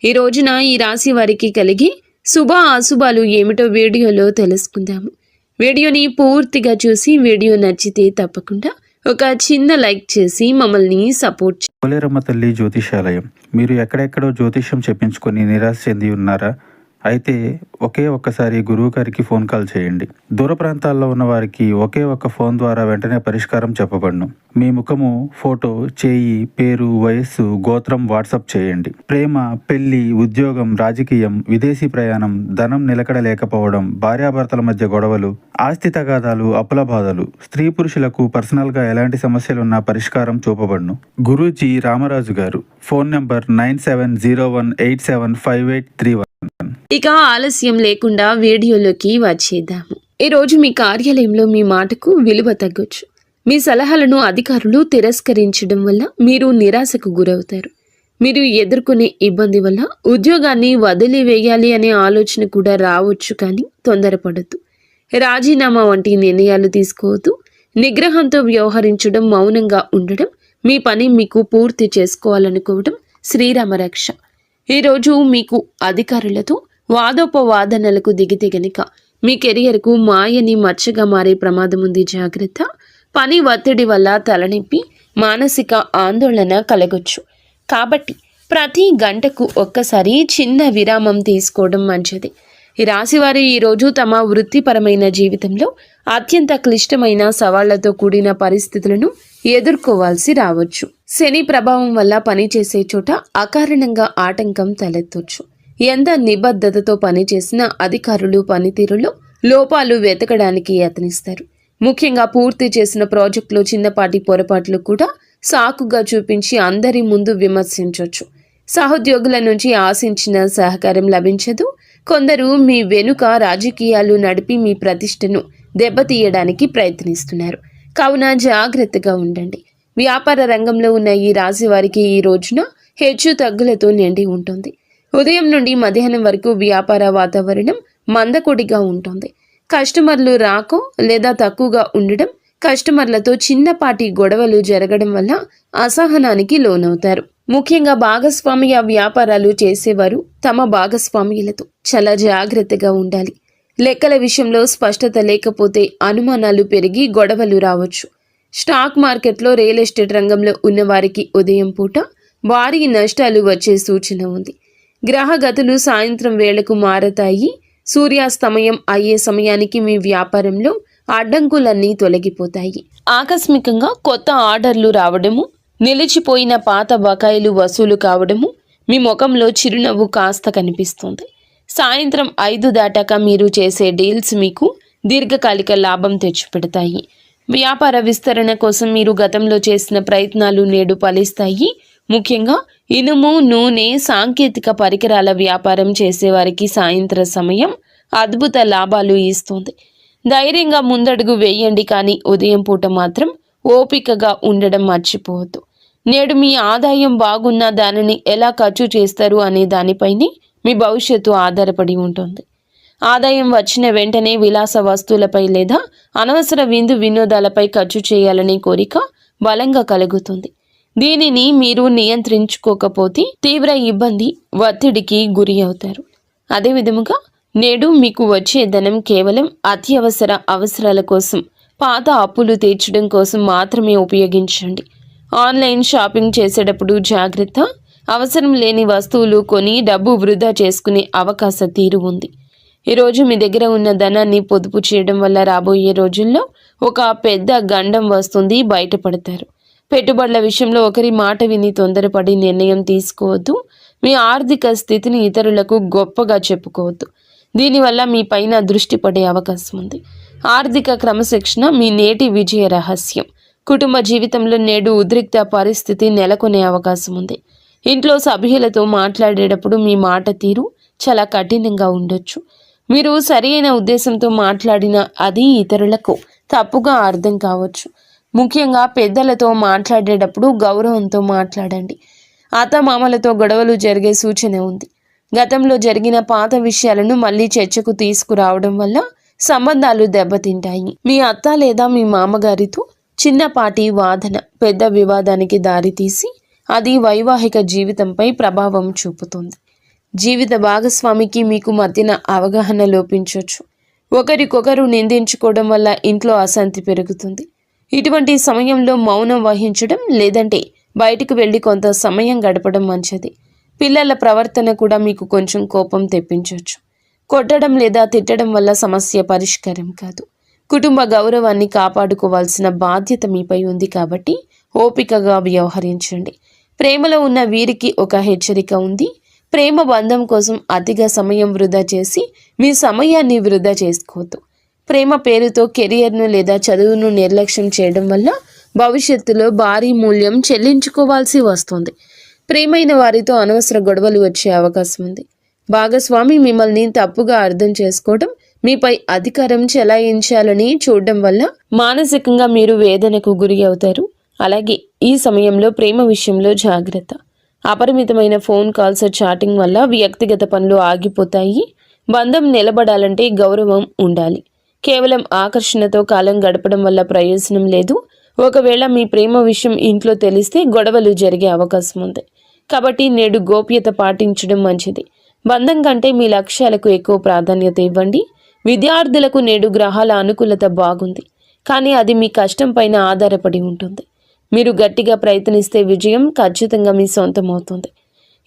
ఈ రోజున ఈ రాశి వారికి కలిగి శుభ అశుభాలు ఏమిటో వీడియోలో తెలుసుకుందాము. వీడియోని పూర్తిగా చూసి వీడియో నచ్చితే తప్పకుండా ఒక చిన్న లైక్ చేసి మమ్మల్ని సపోర్ట్ పోలేరమ్మ తల్లి జ్యోతిషాలయం. మీరు ఎక్కడెక్కడో జ్యోతిష్యం చెప్పించుకొని నిరాశ చెంది ఉన్నారా? అయితే ఒక్కసారి గురువు గారికి ఫోన్ కాల్ చేయండి. దూర ప్రాంతాల్లో ఉన్న వారికి ఒకే ఒక్క ఫోన్ ద్వారా వెంటనే పరిష్కారం చెప్పబడును. మీ ముఖము, ఫోటో, చేయి, పేరు, వయస్సు, గోత్రం వాట్సాప్ చేయండి. ప్రేమ, పెళ్లి, ఉద్యోగం, రాజకీయం, విదేశీ ప్రయాణం, ధనం నిలకడ లేకపోవడం, భార్యాభర్తల మధ్య గొడవలు, ఆస్తి తగాదాలు, అప్పుల బాధలు, స్త్రీ పురుషులకు పర్సనల్ గా ఎలాంటి సమస్యలున్నా పరిష్కారం చూపబడును. గురూజీ రామరాజు గారు. Phone number 9701875831. ఇక ఆలస్యం లేకుండా వీడియోలోకి వచ్చేద్దాము. ఈరోజు మీ కార్యాలయంలో మీ మాటకు విలువ తగ్గొచ్చు. మీ సలహాలను అధికారులు తిరస్కరించడం వల్ల మీరు నిరాశకు గురవుతారు. మీరు ఎదుర్కొనే ఇబ్బంది వల్ల ఉద్యోగాన్ని వదిలివేయాలి అనే ఆలోచన కూడా రావచ్చు, కానీ తొందరపడద్దు. రాజీనామా వంటి నిర్ణయాలు తీసుకోవద్దు. నిగ్రహంతో వ్యవహరించడం, మౌనంగా ఉండడం, మీ పని మీకు పూర్తి చేసుకోవాలనుకోవడం శ్రీరామ రక్ష. ఈరోజు మీకు అధికారులతో వాదోపవాదనలకు దిగితే గనుక మీ కెరియర్కు మాయని మచ్చగా మారే ప్రమాదం ఉంది. జాగ్రత్త. పని ఒత్తిడి వల్ల తలనొప్పి, మానసిక ఆందోళన కలగొచ్చు. కాబట్టి ప్రతి గంటకు ఒక్కసారి చిన్న విరామం తీసుకోవడం మంచిది. ఈ రాశివారు ఈరోజు తమ వృత్తిపరమైన జీవితంలో అత్యంత క్లిష్టమైన సవాళ్లతో కూడిన పరిస్థితులను ఎదుర్కోవాల్సి రావచ్చు. శని ప్రభావం వల్ల పనిచేసే చోట అకారణంగా ఆటంకం తలెత్తొచ్చు. ఎంత నిబద్ధతతో పనిచేసిన అధికారులు పనితీరులో లోపాలు వెతకడానికి యత్నిస్తారు. ముఖ్యంగా పూర్తి చేసిన ప్రాజెక్టులో చిన్నపాటి పొరపాట్లు కూడా సాకుగా చూపించి అందరి ముందు విమర్శించవచ్చు. సహోద్యోగుల నుంచి ఆశించిన సహకారం లభించదు. కొందరు మీ వెనుక రాజకీయాలు నడిపి మీ ప్రతిష్టను దెబ్బతీయడానికి ప్రయత్నిస్తున్నారు. కావున జాగ్రత్తగా ఉండండి. వ్యాపార రంగంలో ఉన్న ఈ రాశి వారికి ఈ రోజున హెచ్చు తగ్గులతో నిండి ఉంటుంది. ఉదయం నుండి మధ్యాహ్నం వరకు వ్యాపార వాతావరణం మందకొడిగా ఉంటుంది. కస్టమర్లు రాకో లేదా తక్కువగా ఉండడం, కస్టమర్లతో చిన్నపాటి గొడవలు జరగడం వల్ల అసహనానికి లోనవుతారు. ముఖ్యంగా భాగస్వామ్య వ్యాపారాలు చేసేవారు తమ భాగస్వామ్యులతో చాలా జాగ్రత్తగా ఉండాలి. లెక్కల విషయంలో స్పష్టత లేకపోతే అనుమానాలు పెరిగి గొడవలు రావచ్చు. స్టాక్ మార్కెట్లో, రియల్ ఎస్టేట్ రంగంలో ఉన్నవారికి ఉదయం పూట భారీ నష్టాలు వచ్చే సూచన ఉంది. గ్రహగతులు సాయంత్రం వేళకు మారతాయి. సూర్యాస్తమయం అయ్యే సమయానికి మీ వ్యాపారంలో అడ్డంకులన్నీ తొలగిపోతాయి. ఆకస్మికంగా కొత్త ఆర్డర్లు రావడము, నిలిచిపోయిన పాత బకాయిలు వసూలు కావడము, మీ ముఖంలో చిరునవ్వు కాస్త కనిపిస్తుంది. సాయంత్రం 5 దాటాక మీరు చేసే డీల్స్ మీకు దీర్ఘకాలిక లాభం తెచ్చిపెడతాయి. వ్యాపార విస్తరణ కోసం మీరు గతంలో చేసిన ప్రయత్నాలు నేడు ఫలిస్తాయి. ముఖ్యంగా ఇనుము, నూనె, సాంకేతిక పరికరాల వ్యాపారం చేసేవారికి సాయంత్ర సమయం అద్భుత లాభాలు ఇస్తుంది. ధైర్యంగా ముందడుగు వేయండి, కానీ ఉదయం పూట మాత్రం ఓపికగా ఉండడం మర్చిపోవద్దు. నేడు మీ ఆదాయం బాగున్నా దానిని ఎలా ఖర్చు చేస్తారు అనే దానిపైనే మీ భవిష్యత్తు ఆధారపడి ఉంటుంది. ఆదాయం వచ్చిన వెంటనే విలాస వస్తువులపై లేదా అనవసర విందు వినోదాలపై ఖర్చు చేయాలనే కోరిక బలంగా కలుగుతుంది. దీనిని మీరు నియంత్రించుకోకపోతే తీవ్ర ఇబ్బంది, ఒత్తిడికి గురి అవుతారు. అదేవిధముగా నేడు మీకు వచ్చే ధనం కేవలం అత్యవసర అవసరాల కోసం, పాత అప్పులు తీర్చడం కోసం మాత్రమే ఉపయోగించండి. ఆన్లైన్ షాపింగ్ చేసేటప్పుడు జాగ్రత్త. అవసరం లేని వస్తువులు కొని డబ్బు వృధా చేసుకునే అవకాశ తీరు ఉంది. ఈరోజు మీ దగ్గర ఉన్న ధనాన్ని పొదుపు చేయడం వల్ల రాబోయే రోజుల్లో ఒక పెద్ద గండం వస్తుంది, బయటపడతారు. పెట్టుబడుల విషయంలో ఒకరి మాట విని తొందరపడి నిర్ణయం తీసుకోవద్దు. మీ ఆర్థిక స్థితిని ఇతరులకు గొప్పగా చెప్పుకోవద్దు. దీనివల్ల మీ పైన దృష్టి పడే అవకాశం ఉంది. ఆర్థిక క్రమశిక్షణ మీ నేటి విజయ రహస్యం. కుటుంబ జీవితంలో నేడు ఉద్రిక్త పరిస్థితి నెలకొనే అవకాశం ఉంది. ఇంట్లో సభ్యులతో మాట్లాడేటప్పుడు మీ మాట తీరు చాలా కఠినంగా ఉండొచ్చు. మీరు సరైన ఉద్దేశంతో మాట్లాడినా అది ఇతరులకు తప్పుగా అర్థం కావచ్చు. ముఖ్యంగా పెద్దలతో మాట్లాడేటప్పుడు గౌరవంతో మాట్లాడండి. అత్తమామలతో గొడవలు జరిగే సూచన ఉంది. గతంలో జరిగిన పాత విషయాలను మళ్ళీ చర్చకు తీసుకురావడం వల్ల సంబంధాలు దెబ్బతింటాయి. మీ అత్త లేదా మీ మామగారితో చిన్నపాటి వాదన పెద్ద వివాదానికి దారితీసి అది వైవాహిక జీవితంపై ప్రభావం చూపుతుంది. జీవిత భాగస్వామికి మీకు మధ్యన అవగాహన లోపించవచ్చు. ఒకరికొకరు నిందించుకోవడం వల్ల ఇంట్లో అశాంతి పెరుగుతుంది. ఇటువంటి సమయంలో మౌనం వహించడం లేదంటే బయటకు వెళ్ళి కొంత సమయం గడపడం మంచిది. పిల్లల ప్రవర్తన కూడా మీకు కొంచెం కోపం తెప్పించవచ్చు. కొట్టడం లేదా తిట్టడం వల్ల సమస్య పరిష్కారం కాదు. కుటుంబ గౌరవాన్ని కాపాడుకోవాల్సిన బాధ్యత మీపై ఉంది కాబట్టి ఓపికగా వ్యవహరించండి. ప్రేమలో ఉన్న వీరికి ఒక హెచ్చరిక ఉంది. ప్రేమ బంధం కోసం అతిగా సమయం వృధా చేసి మీ సమయాన్ని వృధా చేసుకోవద్దు. ప్రేమ పేరుతో కెరియర్ను లేదా చదువును నిర్లక్ష్యం చేయడం వల్ల భవిష్యత్తులో భారీ మూల్యం చెల్లించుకోవాల్సి వస్తుంది. ప్రేమైన వారితో అనవసర గొడవలు వచ్చే అవకాశం ఉంది. భాగస్వామి మిమ్మల్ని తప్పుగా అర్థం చేసుకోవడం, మీపై అధికారం చెలాయించాలని చూడడం వల్ల మానసికంగా మీరు వేదనకు గురి అవుతారు. అలాగే ఈ సమయంలో ప్రేమ విషయంలో జాగ్రత్త. అపరిమితమైన ఫోన్ కాల్స్, చాటింగ్ వల్ల వ్యక్తిగత పనులు ఆగిపోతాయి. బంధం నిలబడాలంటే గౌరవం ఉండాలి. కేవలం ఆకర్షణతో కాలం గడపడం వల్ల ప్రయోజనం లేదు. ఒకవేళ మీ ప్రేమ విషయం ఇంట్లో తెలిస్తే గొడవలు జరిగే అవకాశం ఉంది. కాబట్టి నేడు గోప్యత పాటించడం మంచిది. బంధం కంటే మీ లక్ష్యాలకు ఎక్కువ ప్రాధాన్యత ఇవ్వండి. విద్యార్థులకు నేడు గ్రహాల అనుకూలత బాగుంది, కానీ అది మీ కష్టం పైన ఆధారపడి ఉంటుంది. మీరు గట్టిగా ప్రయత్నిస్తే విజయం ఖచ్చితంగా మీ సొంతం అవుతుంది.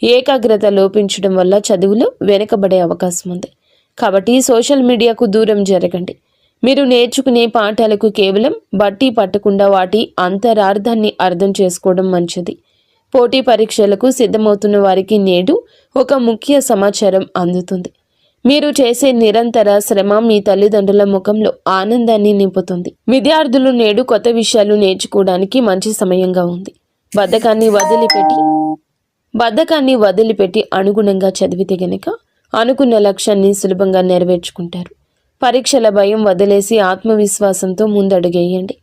ఏకాగ్రత లోపించడం వల్ల చదువులో వెనుకబడే అవకాశం ఉంది. కాబట్టి సోషల్ మీడియాకు దూరం జరగండి. మీరు నేర్చుకునే పాఠాలకు కేవలం బట్టి పట్టకుండా వాటి అంతరార్థాన్ని అర్థం చేసుకోవడం మంచిది. పోటీ పరీక్షలకు సిద్ధమవుతున్న వారికి నేడు ఒక ముఖ్య సమాచారం అందుతుంది. మీరు చేసే నిరంతర శ్రమ మీ తల్లిదండ్రుల ముఖంలో ఆనందాన్ని నింపుతుంది. విద్యార్థులు నేడు కొత్త విషయాలు నేర్చుకోవడానికి మంచి సమయంగా ఉంది. బద్ధకాన్ని వదిలిపెట్టి అనుగుణంగా చదివితే గనక అనుకున్న లక్ష్యాన్ని సులభంగా నెరవేర్చుకుంటారు. పరీక్షల భయం వదిలేసి ఆత్మవిశ్వాసంతో ముందడుగేయండి.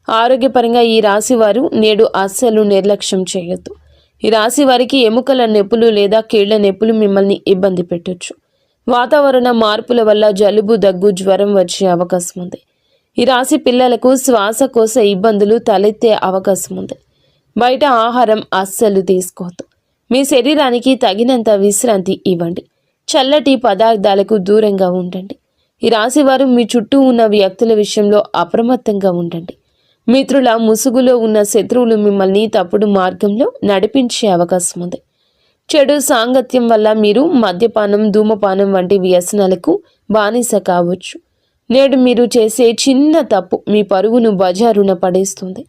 ఆరోగ్యపరంగా ఈ రాశి వారు నేడు అస్సలు నిర్లక్ష్యం చేయొద్దు. ఈ రాశి వారికి ఎముకల నొప్పులు లేదా కీళ్ల నొప్పులు మిమ్మల్ని ఇబ్బంది పెట్టొచ్చు. వాతావరణ మార్పుల వల్ల జలుబు, దగ్గు, జ్వరం వచ్చే అవకాశం ఉంది. ఈ రాశి పిల్లలకు శ్వాసకోశ ఇబ్బందులు తలెత్తే అవకాశం ఉంది. బయట ఆహారం అస్సలు తీసుకోవద్దు. మీ శరీరానికి తగినంత విశ్రాంతి ఇవ్వండి. చల్లటి పదార్థాలకు దూరంగా ఉండండి. ఈ రాశివారు మీ చుట్టూ ఉన్న వ్యక్తుల విషయంలో అప్రమత్తంగా ఉండండి. మిత్రుల ముసుగులో ఉన్న శత్రువులు మిమ్మల్ని తప్పుడు మార్గంలో నడిపించే అవకాశం ఉంది. చెడు సాంగత్యం వల్ల మీరు మద్యపానం, ధూమపానం వంటి వ్యసనాలకు బానిస కావచ్చు. నేడు మీరు చేసే చిన్న తప్పు మీ పరువును బజారున పడేస్తుంది.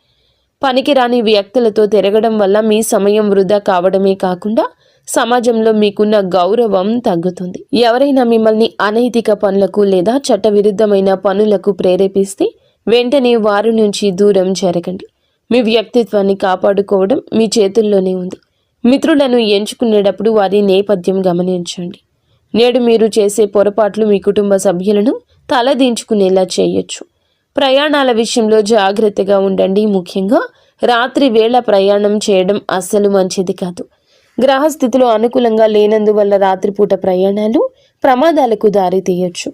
పనికిరాని వ్యక్తులతో తిరగడం వల్ల మీ సమయం వృధా కావడమే కాకుండా సమాజంలో మీకున్న గౌరవం తగ్గుతుంది. ఎవరైనా మిమ్మల్ని అనైతిక పనులకు లేదా చట్టవిరుద్ధమైన పనులకు ప్రేరేపిస్తే వెంటనే వారి నుంచి దూరం జరగండి. మీ వ్యక్తిత్వాన్ని కాపాడుకోవడం మీ చేతుల్లోనే ఉంది. మిత్రులను ఎంచుకునేటప్పుడు వారి నేపథ్యం గమనించండి. నేడు మీరు చేసే పొరపాట్లు మీ కుటుంబ సభ్యులను తలదించుకునేలా చేయొచ్చు. ప్రయాణాల విషయంలో జాగ్రత్తగా ఉండండి. ముఖ్యంగా రాత్రి వేళ ప్రయాణం చేయడం అస్సలు మంచిది కాదు. గ్రహస్థితిలో అనుకూలంగా లేనందువల్ల రాత్రిపూట ప్రయాణాలు ప్రమాదాలకు దారితీయొచ్చు.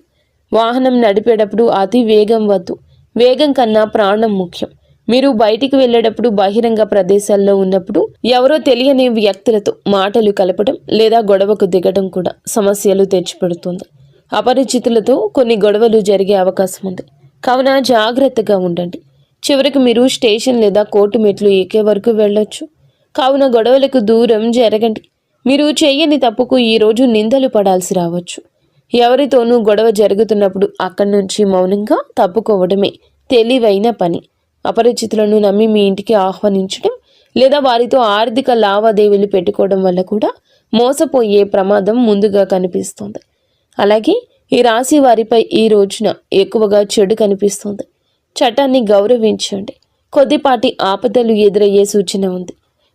వాహనం నడిపేటప్పుడు అతి వేగం వద్దు. వేగం కన్నా ప్రాణం ముఖ్యం. మీరు బయటికి వెళ్ళేటప్పుడు బహిరంగ ప్రదేశాల్లో ఉన్నప్పుడు ఎవరో తెలియని వ్యక్తులతో మాటలు కలపడం లేదా గొడవకు దిగడం కూడా సమస్యలు తెచ్చిపెడుతుంది. అపరిచితులతో కొన్ని గొడవలు జరిగే అవకాశం ఉంది. కావున జాగ్రత్తగా ఉండండి. చివరికి మీరు స్టేషన్ లేదా కోర్టు మెట్లు ఎక్కే వరకు వెళ్ళొచ్చు. కావున గొడవలకు దూరం జరగండి. మీరు చేయని తప్పుకు ఈరోజు నిందలు పడాల్సి రావచ్చు. ఎవరితోనూ గొడవ జరుగుతున్నప్పుడు అక్కడి నుంచి మౌనంగా తప్పుకోవడమే తెలివైన పని. అపరిచితులను నమ్మి మీ ఇంటికి ఆహ్వానించడం లేదా వారితో ఆర్థిక లావాదేవీలు పెట్టుకోవడం వల్ల కూడా మోసపోయే ప్రమాదం ముందుగా కనిపిస్తుంది. అలాగే ఈ రాశి వారిపై ఈ రోజున ఎక్కువగా చెడు కనిపిస్తుంది. చట్టాన్ని గౌరవించండి. కొద్దిపాటి ఆపదలు ఎదురయ్యే సూచన ఉంది.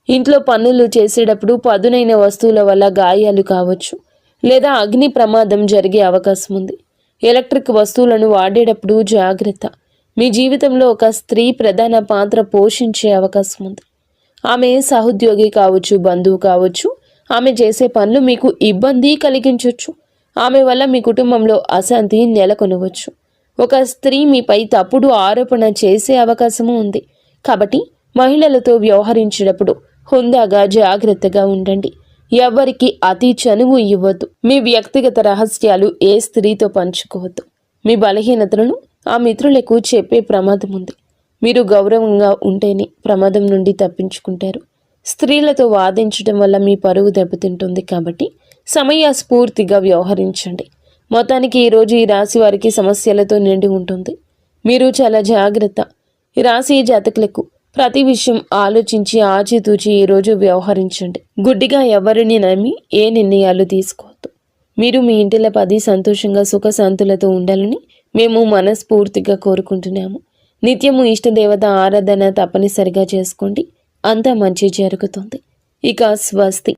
ఇంట్లో పనులు చేసేటప్పుడు పదునైన వస్తువుల వల్ల గాయాలు కావచ్చు లేదా అగ్ని ప్రమాదం జరిగే అవకాశం ఉంది. ఎలక్ట్రిక్ వస్తువులను వాడేటప్పుడు జాగ్రత్త. మీ జీవితంలో ఒక స్త్రీ ప్రధాన పాత్ర పోషించే అవకాశం ఉంది. ఆమె సహోద్యోగి కావచ్చు, బంధువు కావచ్చు. ఆమె చేసే పనులు మీకు ఇబ్బంది కలిగించవచ్చు. ఆమె వల్ల మీ కుటుంబంలో అశాంతి నెలకొనవచ్చు. ఒక స్త్రీ మీపై తప్పుడు ఆరోపణ చేసే అవకాశము ఉంది. కాబట్టి మహిళలతో వ్యవహరించేటప్పుడు హుందాగా జాగ్రత్తగా ఉండండి. ఎవరికి అతి చనువు ఇవ్వద్దు. మీ వ్యక్తిగత రహస్యాలు ఏ స్త్రీతో పంచుకోవద్దు. మీ బలహీనతలను ఆ మిత్రులకు చెప్పే ప్రమాదం ఉంది. మీరు గౌరవంగా ఉంటేనే ప్రమాదం నుండి తప్పించుకుంటారు. స్త్రీలతో వాదించడం వల్ల మీ పరువు దెబ్బతింటుంది కాబట్టి సమయస్ఫూర్తిగా వ్యవహరించండి. మొత్తానికి ఈరోజు ఈ రాశి వారికి సమస్యలతో నిండి ఉంటుంది. మీరు చాలా జాగ్రత్త. ఈ రాశి జాతకులకు ప్రతి విషయం ఆలోచించి ఆచితూచి ఈరోజు వ్యవహరించండి. గుడ్డిగా ఎవరిని నమ్మి ఏ నిర్ణయాలు తీసుకోవద్దు. మీరు మీ ఇంటిలో 10 సంతోషంగా సుఖశాంతులతో ఉండాలని మేము మనస్ఫూర్తిగా కోరుకుంటున్నాము. నిత్యము ఇష్టదేవత ఆరాధన తప్పనిసరిగా చేసుకోండి. అంతా మంచి జరుగుతుంది. ఇక స్వస్తి.